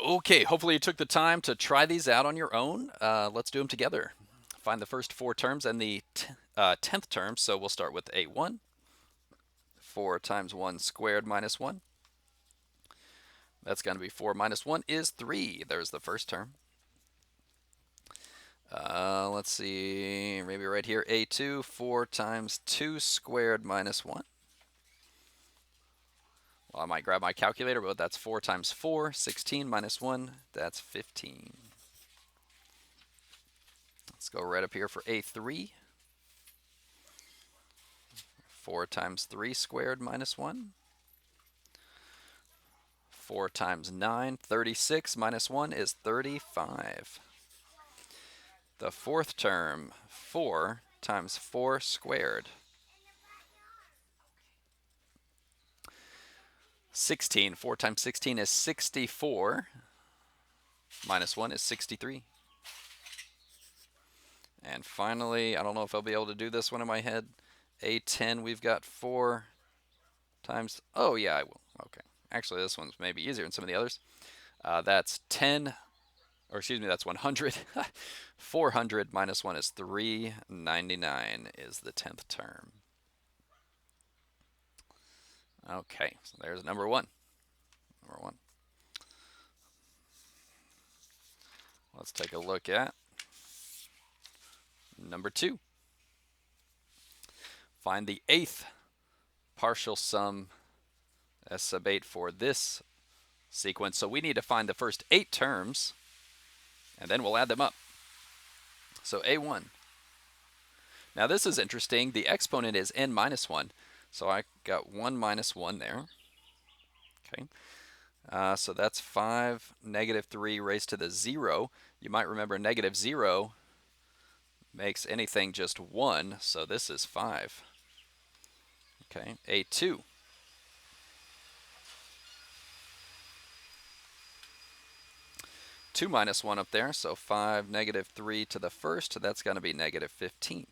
Okay, hopefully you took the time to try these out on your own. Let's do them together. Find the first four terms and the 10th term. So we'll start with A1. 4 times 1 squared minus 1. That's going to be 4 minus 1 is 3. There's the first term. Let's see, maybe right here, A2, 4 times 2 squared minus 1. Well, I might grab my calculator, but that's 4 times 4, 16 minus 1, that's 15. Let's go right up here for A3. 4 times 3 squared minus 1. 4 times 9, 36 minus 1 is 35. The fourth term, 4 times 4 squared. 16, 4 times 16 is 64. Minus 1 is 63. And finally, I don't know if I'll be able to do this one in my head. A10, we've got 4 times, oh yeah, I will. Okay. Actually, this one's maybe easier than some of the others. That's 10, or excuse me, that's 100. 400 minus 1 is 399 is the 10th term. Okay, so there's number 1. Number 1. Let's take a look at number 2. Find the 8th partial sum S sub 8 for this sequence. So we need to find the first 8 terms, and then we'll add them up. So A1. Now this is interesting. The exponent is n minus 1. So I got 1 minus 1 there. Okay. So that's 5, negative 3 raised to the 0. You might remember negative 0 makes anything just 1. So this is 5. Okay. A2. Two minus 1 up there, so 5, negative 3 to the first, that's going to be negative 15.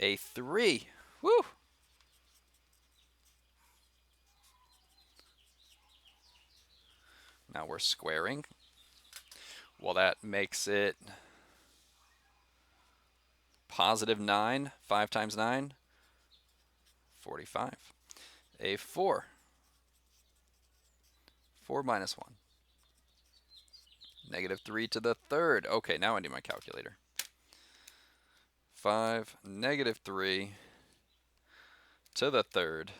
A3, woo! Now we're squaring. Well, that makes it positive 9. 5 times 9, 45. A4, 4 minus 1. Negative 3 to the third. Okay, now I need my calculator. 5, negative 3 to the third,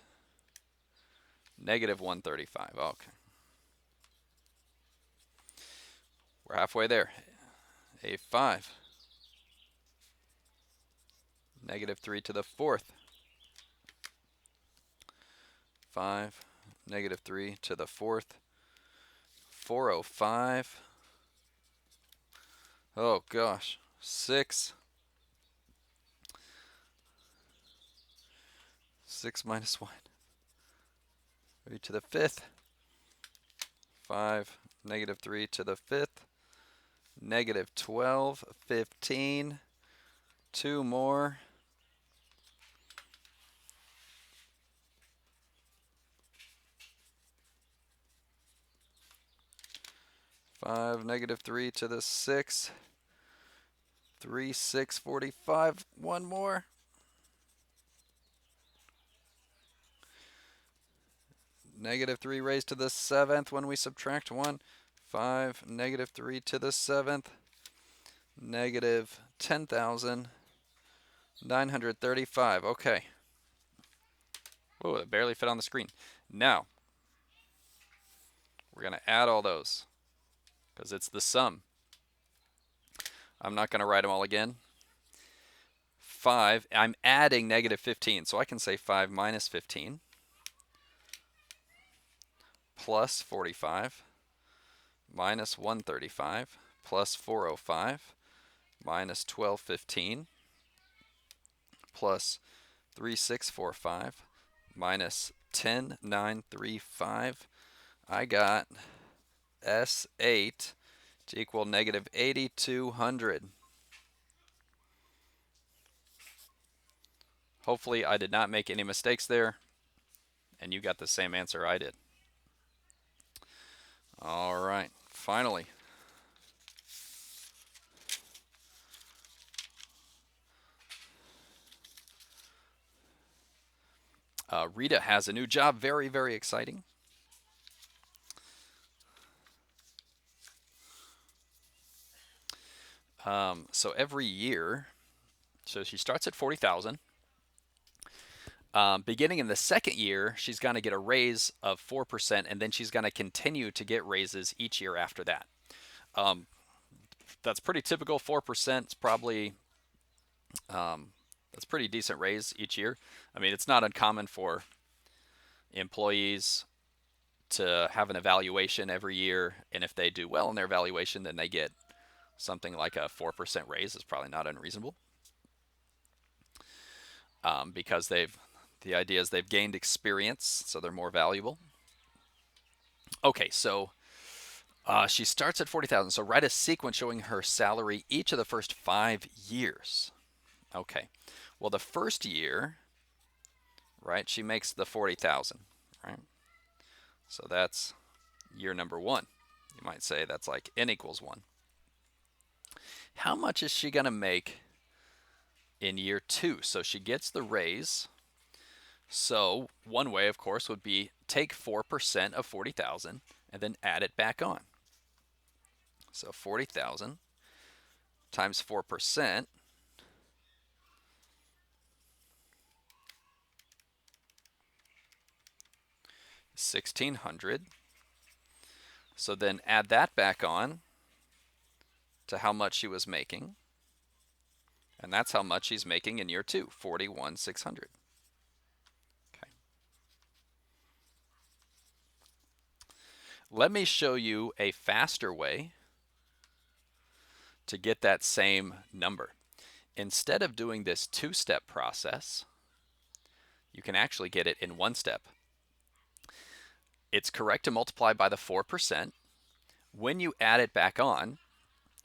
negative 135. Okay. We're halfway there. A5, negative 3 to the fourth. 5, negative 3 to the fourth. 405. Oh gosh. 6. 6 minus 1. 3 to the fifth. 5, negative 3 to the fifth. Negative 12, 15. 2 more. 5, negative 3 to the 6. 3, 6, 45. 1 more. Negative 3 raised to the 7th when we subtract 1. 5, negative 3 to the 7th. Negative 10,935. Okay. Whoa, it barely fit on the screen. Now, we're going to add all those because it's the sum. I'm not going to write them all again. 5, I'm adding negative 15, so I can say 5 minus 15 plus 45 minus 135 plus 405 minus 1215 plus 3645 minus 10935. I got S8 to equal negative 8200. Hopefully I did not make any mistakes there, and you got the same answer I did. All right, finally. Rita has a new job. Very, very exciting. So every year, so she starts at 40,000. Beginning in the second year, she's going to get a raise of 4%, and then she's going to continue to get raises each year after that. That's pretty typical. 4% is probably that's pretty decent raise each year. I mean, it's not uncommon for employees to have an evaluation every year, and if they do well in their evaluation, then they get something like a 4% raise. Is probably not unreasonable, because the idea is they've gained experience, so they're more valuable. Okay, so she starts at 40,000. So write a sequence showing her salary each of the first 5 years. Okay, well, the first year, right, she makes the 40,000, right? So that's year number 1. You might say that's like n equals 1. How much is she going to make in year 2? So she gets the raise. So one way, of course, would be take 4% of 40,000 and then add it back on. So 40,000 times 4%, $1,600. So then add that back on to how much she was making. And that's how much she's making in year 2, 41,600. Okay. Let me show you a faster way to get that same number. Instead of doing this 2-step process, you can actually get it in 1 step. It's correct to multiply by the 4%. When you add it back on,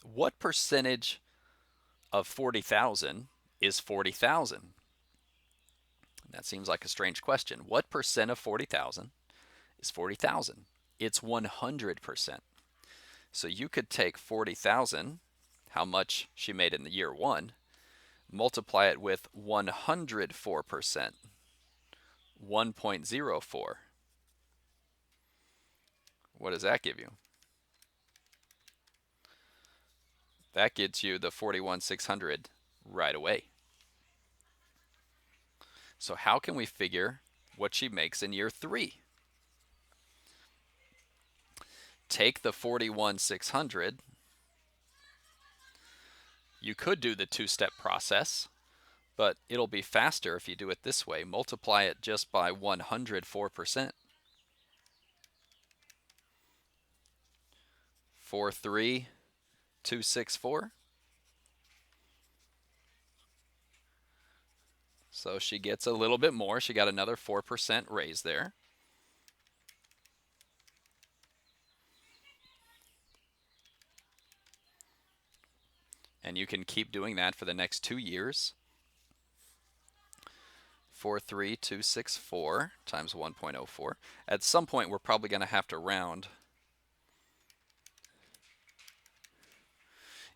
what percentage of 40,000 is 40,000? That seems like a strange question. What percent of 40,000 is 40,000? It's 100%. So you could take 40,000, how much she made in the year 1, multiply it with 104%, 1.04. What does that give you? That gets you the 41,600 right away. So how can we figure what she makes in year 3? Take the 41,600. You could do the 2-step process, but it'll be faster if you do it this way. Multiply it just by 104%. 43264. So she gets a little bit more. She got another 4% raise there. And you can keep doing that for the next 2 years. 43264 times 1.04. At some point, we're probably going to have to round.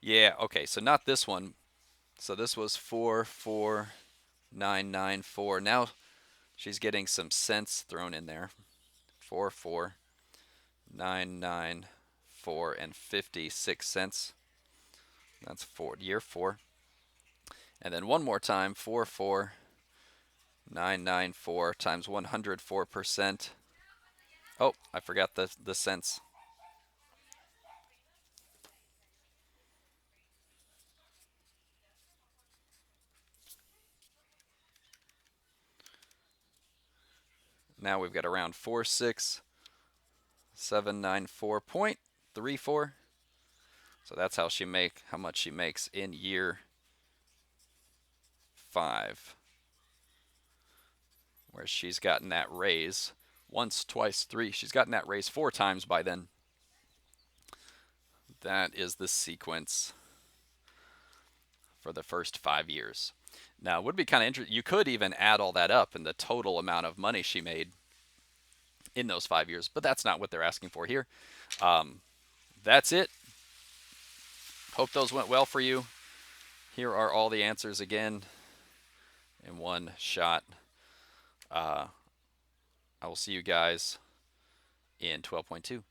Yeah, okay, so not this one. So this was 44994. Now she's getting some cents thrown in there. 44994 and 56 cents. That's year 4. And then one more time, 44994 times 104%. Oh, I forgot the cents. Now we've got around 46794.34. So that's how much she makes in year 5, where she's gotten that raise once, twice, 3. She's gotten that raise 4 times by then. That is the sequence for the first 5 years. Now, it would be kind of interesting. You could even add all that up and the total amount of money she made in those 5 years, but that's not what they're asking for here. that's it. Hope those went well for you. Here are all the answers again in one shot. I will see you guys in 12.2.